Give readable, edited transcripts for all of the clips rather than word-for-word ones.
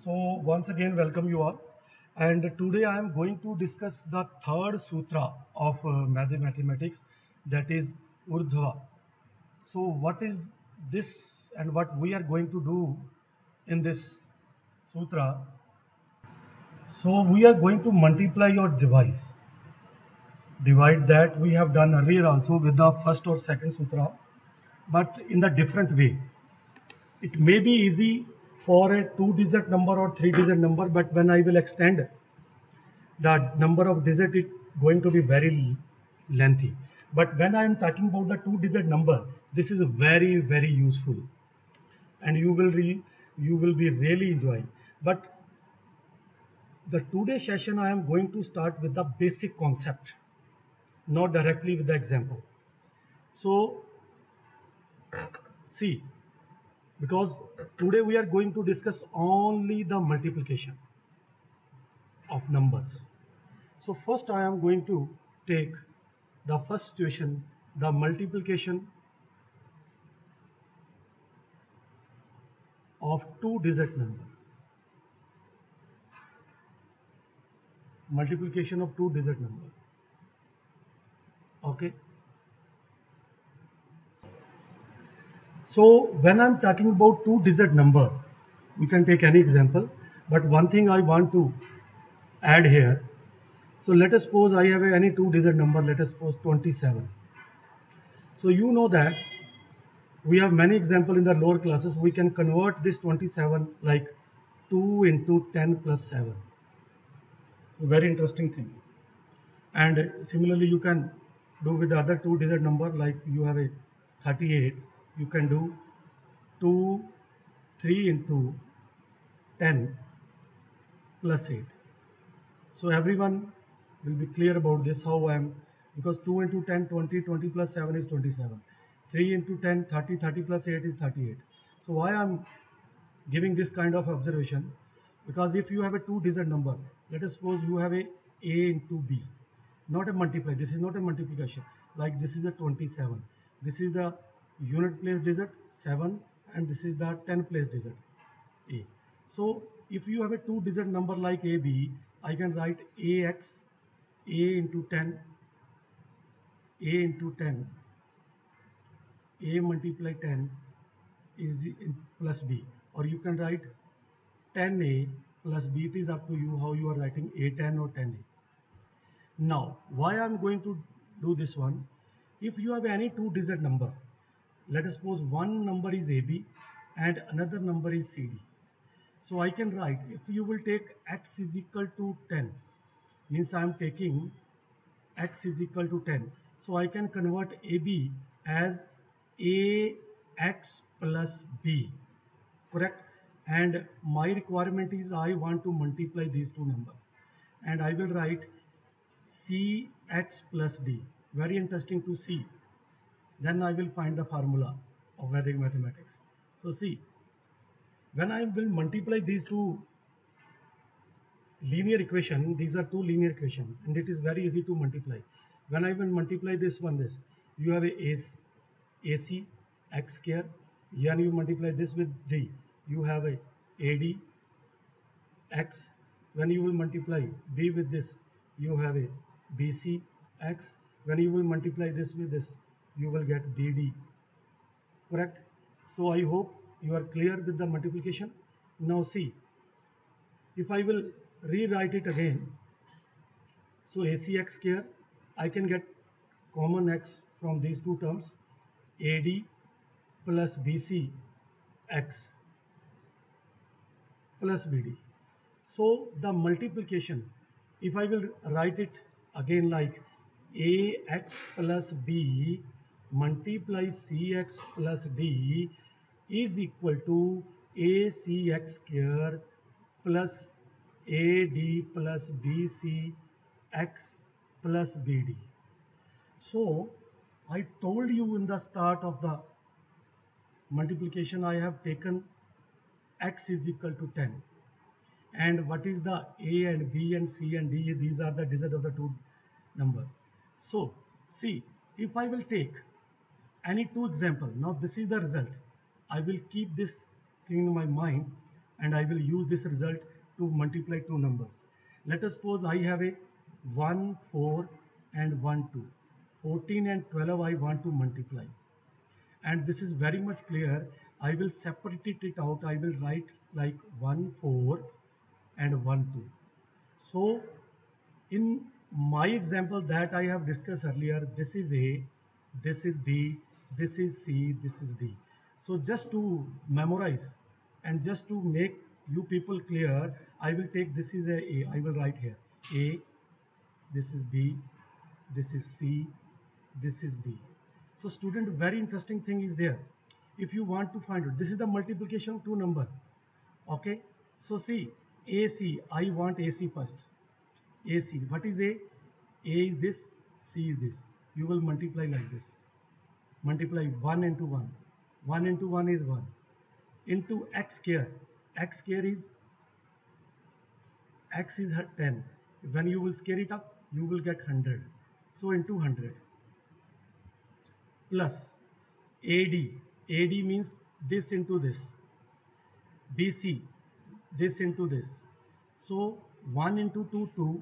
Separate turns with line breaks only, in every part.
So once again, welcome you all. And today I am going to discuss the third sutra of mathematics, that is Urdhva. So what is this and what we are going to do in this sutra? So we are going to multiply your device. Divide that we have done earlier also with the first or second sutra, but in the different way. It may be easy for a two-digit number or three-digit number, but when I will extend the number of digit, it going to be very lengthy. But when I am talking about the two-digit number, this is very useful, and you will be really enjoying. But the today session I am going to start with the basic concept, not directly with the example. So see, because today we are going to discuss only the multiplication of numbers. So first I am going to take the first situation, the multiplication of two-digit number. Multiplication of two-digit number. Okay. So when I'm talking about two-digit number, we can take any example. But one thing I want to add here. So let us suppose I have any two-digit number. Let us suppose 27. So you know that we have many examples in the lower classes. We can convert this 27 like 2 into 10 plus 7. It's a very interesting thing. And similarly, you can do with the other two-digit number, like you have a 38. You can do 2, 3 into 10 plus 8. So everyone will be clear about this, how I am, because 2 into 10, 20, 20 plus 7 is 27. 3 into 10, 30, 30 plus 8 is 38. So why I am giving this kind of observation? Because if you have a two-digit number, let us suppose you have a into B, not a multiply. This is not a multiplication. Like this is a 27. This is the unit place digit 7, and this is the 10 place digit A. So if you have a two-digit number like AB, I can write AX, A into 10, A into 10, A multiply 10 is plus B. Or you can write 10A plus B. It is up to you how you are writing A10 or 10A. Now, why I am going to do this one? If you have any two-digit number, let us suppose one number is AB and another number is CD. So I can write, if you will take x is equal to 10, means I am taking x is equal to 10. So I can convert AB as AX plus B, correct? And my requirement is I want to multiply these two numbers. And I will write CX plus D. Very interesting to see. Then I will find the formula of Vedic mathematics. So see, when I will multiply these two linear equation, these are two linear equation, and it is very easy to multiply. When I will multiply this one, this, you have a AC x square, and you multiply this with D, you have a AD x. When you will multiply B with this, you have a BC x. When you will multiply this with this, you will get BD, correct? So I hope you are clear with the multiplication. Now see, if I will rewrite it again, so ACX square, I can get common x from these two terms, AD plus BC x plus BD. So the multiplication, if I will write it again like AX plus B multiply CX plus D is equal to ACX square plus AD plus BCX plus BD. So I told you in the start of the multiplication, I have taken x is equal to 10. And what is the A and B and C and D? These are the digits of the two number. So see, if I will take any two example, now this is the result. I will keep this thing in my mind. and I will use this result to multiply two numbers. Let us suppose I have a 1, 4 and 1, 2. 14 and 12 I want to multiply. And this is very much clear. I will separate it out. I will write like 1, 4 and 1, 2. So in my example that I have discussed earlier, this is A, this is B, this is C, this is D. So just to memorize and just to make you people clear, I will take this is A, I will write here A, this is B, this is C, this is D. So student, very interesting thing is there. If you want to find it, this is the multiplication of two number. Okay, so see AC, I want AC first. AC, what is A? A is this, C is this. You will multiply like this. Multiply 1 into 1. 1 into 1 is 1. Into x square. X square is, x is 10. When you will scale it up, you will get 100. So into 100. Plus AD. AD means this into this. BC, this into this. So 1 into 2, 2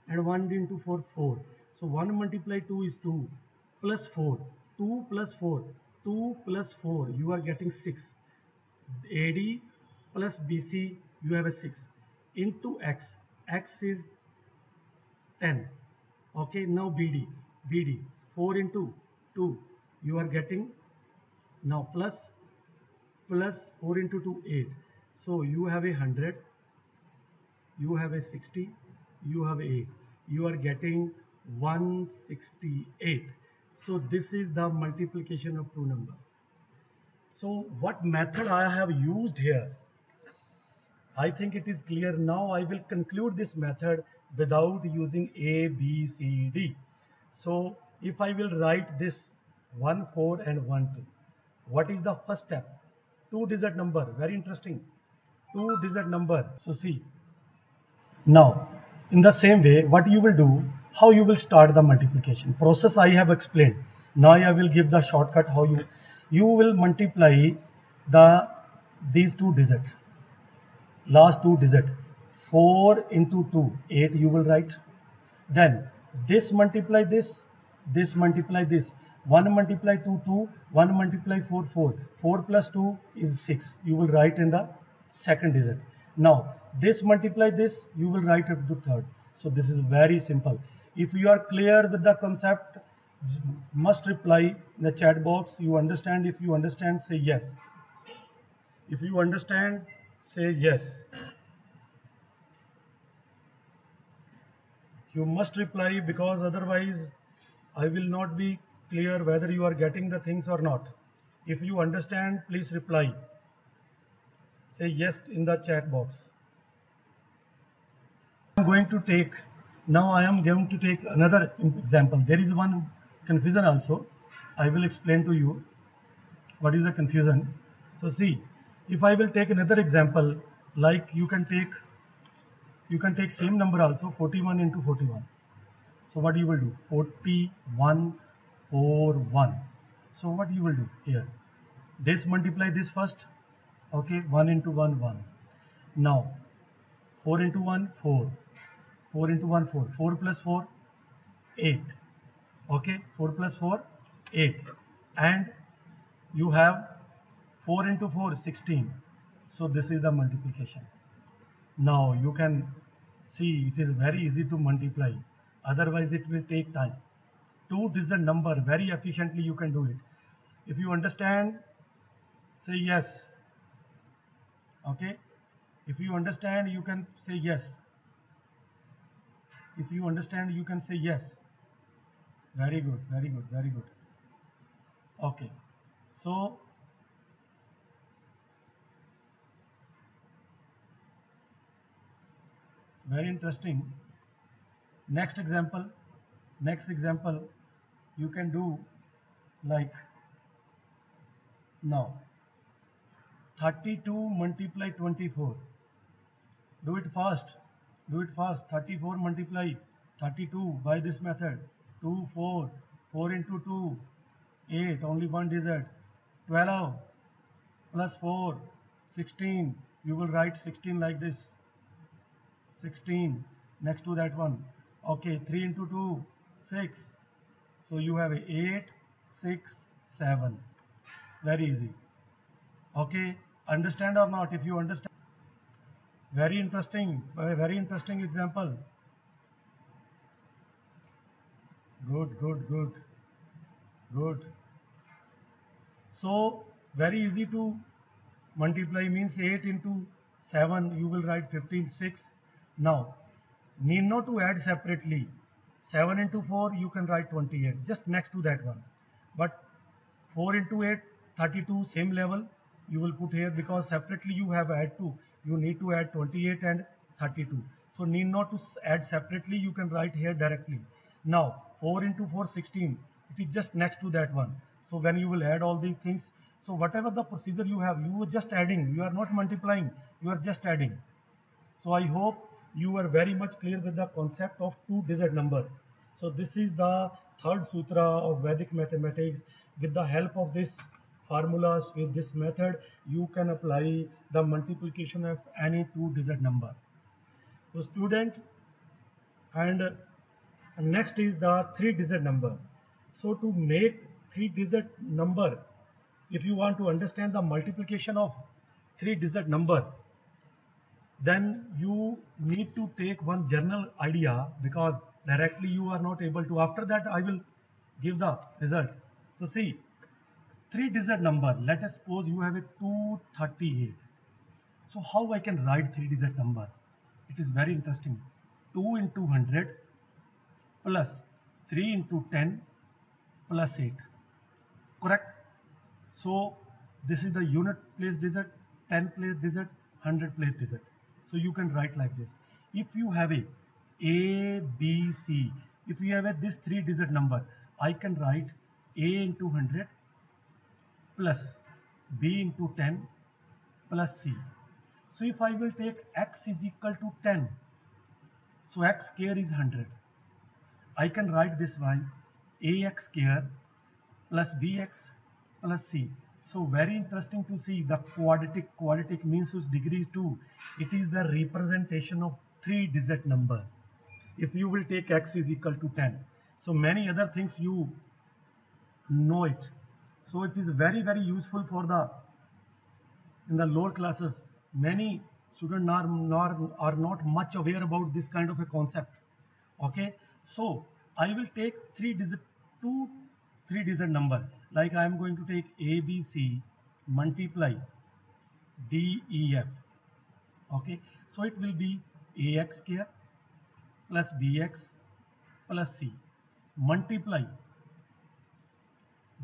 and 1 into 4, 4. So 1 multiply 2 is 2 plus 4. 2 plus 4. 2 plus 4. You are getting 6. AD plus BC, you have a 6. Into X. X is 10. Okay, now BD. BD. 4 into 2. You are getting now plus 4 into 2, 8. So you have a 100. You have a 60, you have a, you are getting 168. So this is the multiplication of two numbers. So what method I have used here? I think it is clear now. I will conclude this method without using A, B, C, D. So if I will write this 1, 4 and 1, 2, what is the first step? Two-digit number, very interesting. Two-digit number. So see. Now, in the same way, what you will do, how you will start the multiplication process I have explained. Now I will give the shortcut how you will multiply these two digits, last two digits. 4 into 2, 8 you will write. Then this multiply this multiply this. 1 multiply 2, 2, 1 multiply 4, 4. 4 plus 2 is 6. You will write in the second digit. Now this multiply this, you will write it to third. So this is very simple. If you are clear with the concept, must reply in the chat box. You understand? If you understand, say yes. If you understand, say yes. You must reply, because otherwise I will not be clear whether you are getting the things or not. If you understand, please reply. Say yes in the chat box. I am going to take another example. There is one confusion also. I will explain to you what is the confusion. So see, if I will take another example, like you can take same number also, 41 into 41. So what you will do? 41, 4, 1. So what you will do here? This multiply this first. Okay, 1 into 1, 1. Now 4 into 1, 4. 4 into 1, 4. 4 plus 4, 8. Okay, 4 plus 4, 8. And you have 4 into 4, 16. So this is the multiplication. Now you can see it is very easy to multiply. Otherwise it will take time. Two-digit number, very efficiently you can do it. If you understand, say yes. Okay. If you understand, you can say yes. If you understand, you can say yes. Very good, very good, very good. Okay. So very interesting. Next example you can do like now 32 multiply 24. Do it fast. 34 multiply 32 by this method. 2, 4. 4 into 2, 8. Only one digit. 12 plus 4, 16. you will write 16 like this, 16 next to that one. Okay, 3 into 2, 6. So you have 8, 6, 7. Very easy. Okay, understand or not? If you understand, very interesting example. Good, good, good, good. So very easy to multiply, means 8 into 7, you will write 15, 6. Now, need not to add separately. 7 into 4, you can write 28, just next to that one. But 4 into 8, 32, same level, you will put here, because separately you have add 2. You need to add 28 and 32. So need not to add separately, you can write here directly. Now, 4 into 4, 16. It is just next to that one. So when you will add all these things, so whatever the procedure you have, you are just adding. You are not multiplying, you are just adding. So I hope you are very much clear with the concept of two-digit number. So this is the third sutra of Vedic mathematics. With the help of this formulas, with this method, you can apply the multiplication of any two-digit number. So student, and next is the three-digit number. So to make three-digit number, if you want to understand the multiplication of three-digit number, then you need to take one general idea, because directly you are not able to. After that I will give the result. So see, three-digit number, let us suppose you have a 238. So how I can write three-digit number? It is very interesting. 2 into 100 plus 3 into 10 plus 8. Correct? So this is the unit place digit, 10 place digit, 100 place digit. So you can write like this. If you have a B, C, if you have this three-digit number, I can write A into 100 plus B into 10 plus C. So if I will take X is equal to 10, so X square is 100. I can write this wise, AX square plus bx plus c. So very interesting to see the quadratic means whose degree is 2. It is the representation of three-digit number. If you will take x is equal to 10. So many other things you know it. So it is very useful for the in the lower classes. Many students are not much aware about this kind of a concept. Okay, so I will take two three-digit number. Like I am going to take ABC multiply DEF. Okay, so it will be AX square plus BX plus C multiply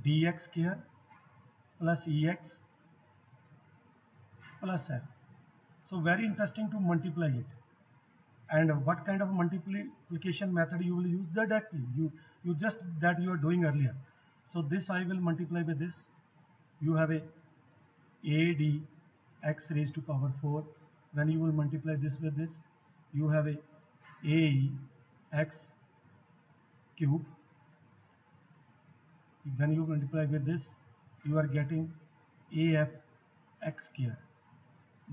DX square plus EX plus F. So very interesting to multiply it. And what kind of multiplication method you will use? Directly you just that you are doing earlier. So this I will multiply with this. You have a AD x raised to power 4. When you will multiply this with this, you have a AE x cube. When you multiply with this, you are getting AF x square.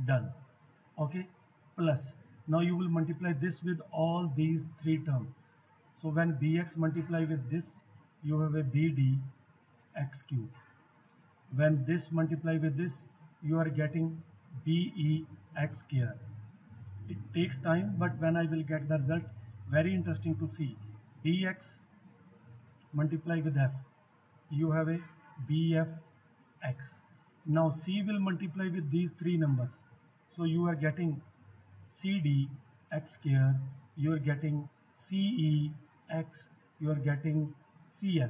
Done. Okay, plus now you will multiply this with all these three terms. So when bx multiply with this, you have a BD x cube. When this multiply with this, you are getting BE x square. It takes time, but when I will get the result, very interesting to see. BX multiply with F, you have a BF x. Now C will multiply with these three numbers. So you are getting CD x square, you are getting CE x, you are getting CF.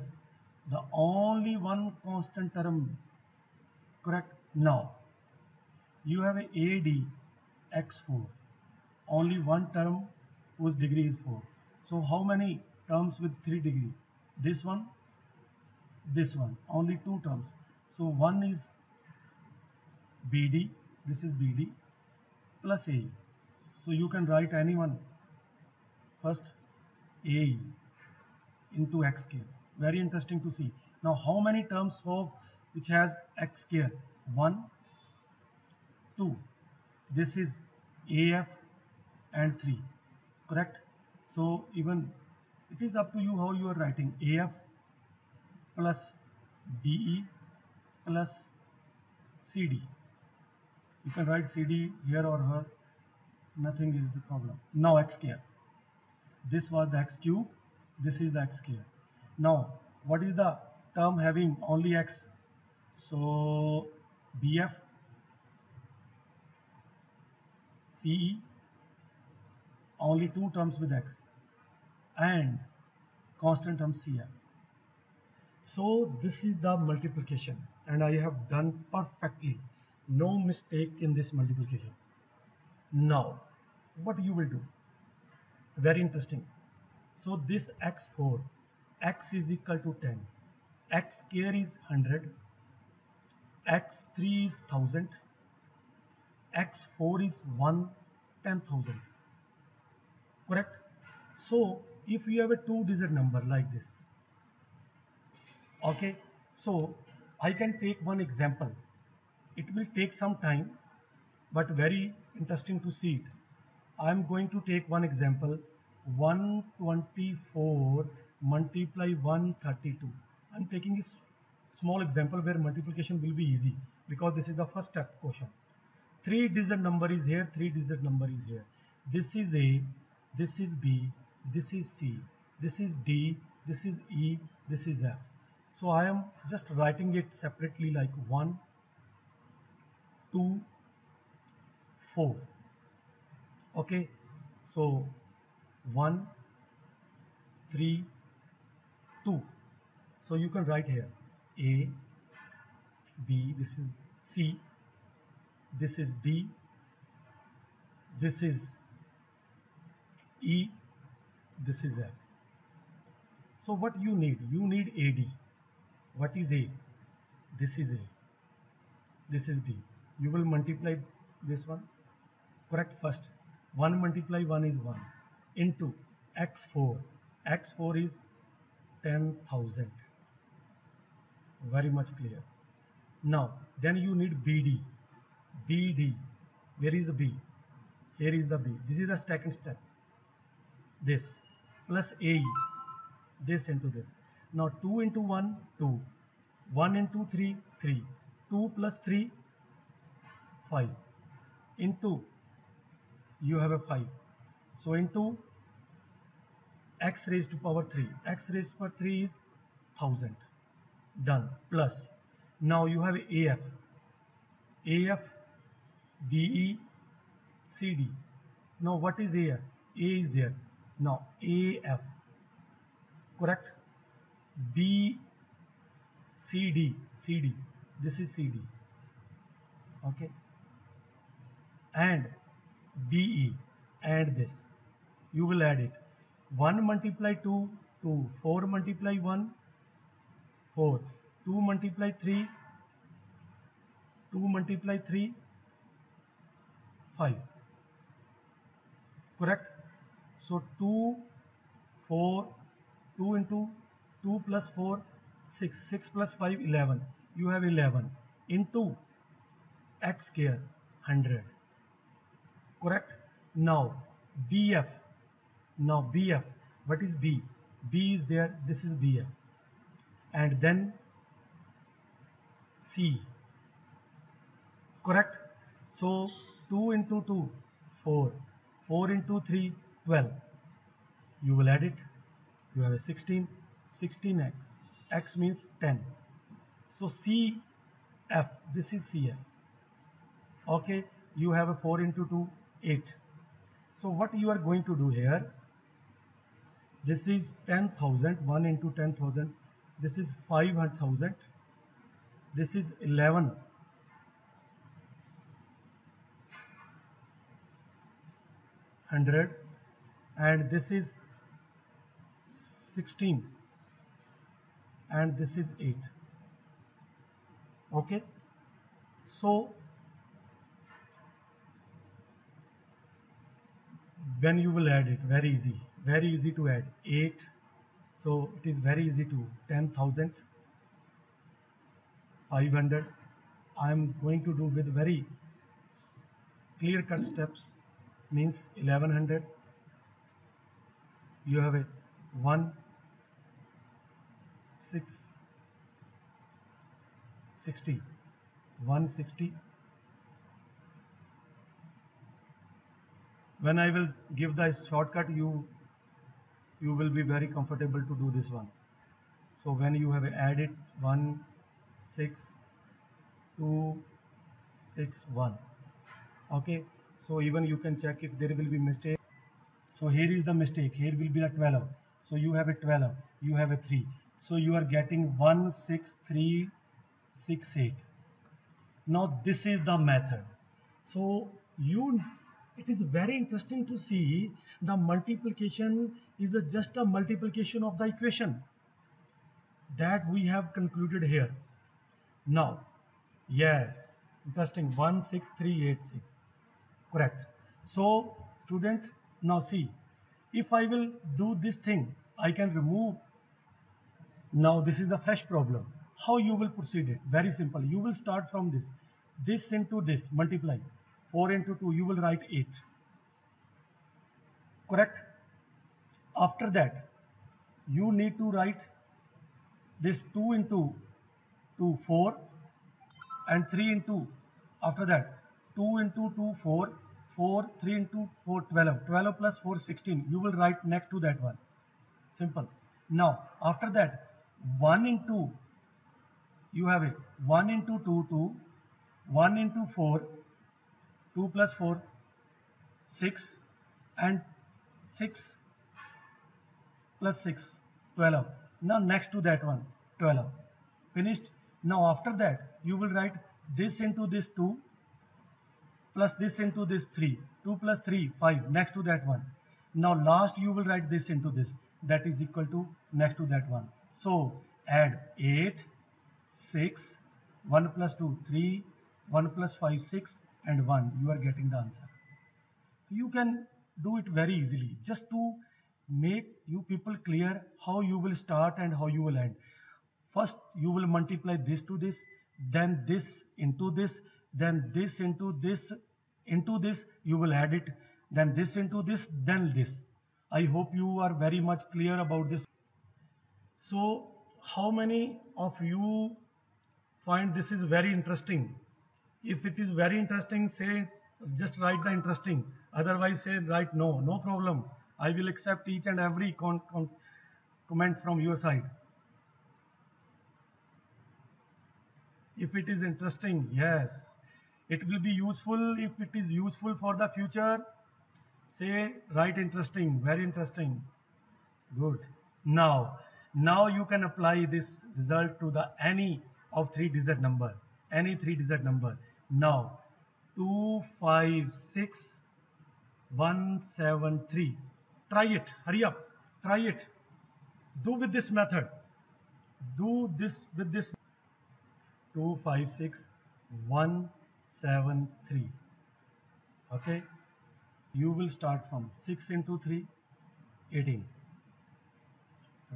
The only one constant term, correct? Now you have a AD x4, only one term whose degree is 4. So how many terms with 3 degree? This one, only 2 terms. So one is BD, this is BD plus AE. So you can write anyone. First AE into x square. Very interesting to see. Now how many terms of which has x square? 1, 2. This is AF and 3, correct? So even it is up to you how you are writing. AF plus BE plus CD. You can write CD here or here, nothing is the problem. Now X square. This was the X cube, this is the X square. Now what is the term having only X? So BF CE, only two terms with X, and constant term CF. So this is the multiplication, and I have done perfectly, no mistake in this multiplication. Now what you will do, very interesting. So this x4, x is equal to 10, x square is 100, x3 is 1000, x4 is 10,000, correct? So if you have a two-digit number like this, okay, so I can take one example. It will take some time, but very interesting to see it. I am going to take one example, 124 multiply 132. I am taking this small example where multiplication will be easy because this is the first step question. Three-digit number is here, three-digit number is here. This is A, this is B, this is C, this is D, this is E, this is F. So I am just writing it separately like 1, 2, 4. Okay, so 1, 3, 2. So you can write here A, B, this is C, this is D, this is E, this is F. So what you need? You need AD. What is A? This is A. This is D. You will multiply this one. Correct first. 1 multiply 1 is 1 into x4. x4 is 10,000. Very much clear. Now then you need BD. BD. Where is the B? Here is the B. This is the second step. This plus AE. This into this. Now 2 into 1, 2. 1 into 3, 3. 2 plus 3, 5. Into, you have a 5. So into x raised to power 3. X raised to power 3 is 1000. Done. Plus. Now you have AF. AF, BE, CD. Now what is AF? A is there. Now AF. Correct? B, CD. CD. This is CD. Okay. And BE. And this. You will add it. 1 multiply 2, 2. 4 multiply 1, 4. 2 multiply 3, 2 multiply 3, 5. Correct? So 2, 4, 2 into 2 plus 4, 6. 6 plus 5, 11. You have 11 into x square, 100. Correct? Now BF. Now BF. What is B? B is there. This is BF. And then C. Correct? So 2 into 2, 4. 4 into 3, 12. You will add it. You have a 16. 16x. X means 10. So CF. This is CF. Okay. You have a 4 into 2, 8. So what you are going to do here? This is 10,000. 1 into 10,000. This is 500,000. This is 1100, and this is 16, and this is 8. Okay, so when you will add it, very easy to add 8. So it is very easy to 10,000, 500. I am going to do with very clear cut steps means 1100. You have a 1 6 60 160. When I will give the shortcut, you will be very comfortable to do this one. So when you have added 1 6 2 6 1, okay, so even you can check if there will be mistake. So here is the mistake, here will be a 12, so you have a 12, you have a 3, so you are getting 16368. Now this is the method. So it is very interesting to see the multiplication is just a multiplication of the equation that we have concluded here. Now, yes, interesting, 16386, correct. So student, now see, if I will do this thing, I can remove. Now this is the fresh problem. How you will proceed it? Very simple. You will start from this into this, multiply. 4 into 2, you will write 8. Correct? After that, you need to write this 2 into 2, 4, and 3 into, after that, 2 into 2, 4, 4, 3 into 4, 12. 12 plus 4, 16. You will write next to that one. Simple. Now, after that, 1 into, you have it, 1 into 2, 2, 1 into 4, 2 plus 4, 6, and 6 plus 6, 12. Now next to that one, 12. Finished. Now after that, you will write this into this 2, plus this into this 3. 2 plus 3, 5. Next to that one. Now last you will write this into this. That is equal to next to that one. So add 8, 6, 1 plus 2, 3, 1 plus 5, 6, and 1. You are getting the answer. You can do it very easily, just to make you people clear how you will start and how you will end. First you will multiply this to this, then this into this, then this into this, you will add it, then this into this, then this. I hope you are very much clear about this. So how many of you find this is very interesting? If it is very interesting, say, just write the interesting. Otherwise say write no, no problem. I will accept each and every comment from your side. If it is interesting, yes. It will be useful. If it is useful for the future, say write interesting, very interesting. Good. Now you can apply this result to the any of 3-digit number. Any 3-digit number. Now 256173. Try it. Hurry up. Try it. Do with this method. Do this with this. 256173. Okay. You will start from 6 into 3, 18.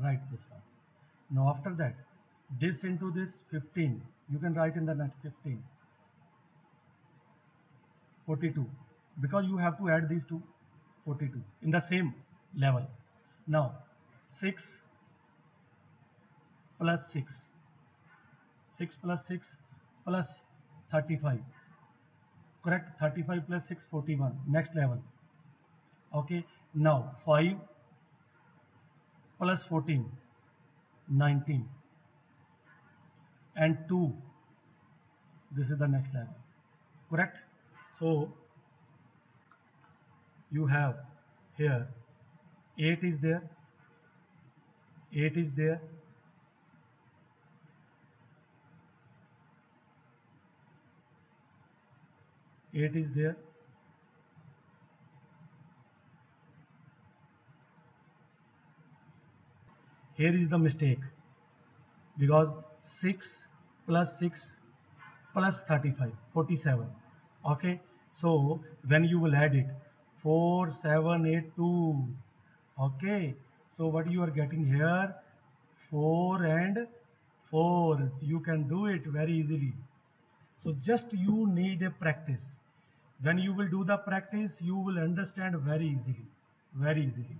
Write this one. Now after that, this into this, 15. You can write in the net 15. 42. Because you have to add these two, 42 in the same level. Now 6 plus 6. 6 plus 6 plus 35. Correct? 35 plus 6, 41. Next level. Okay. Now 5 plus 14, 19. And 2. This is the next level. Correct? So you have here 8 is there. 8 is there. 8 is there. Here is the mistake, because 6 plus 6 plus 35, 47. Okay, so when you will add it, 4782. Okay, so what you are getting here, 4 and 4. You can do it very easily. So just you need a practice. When you will do the practice, you will understand very easily, very easily.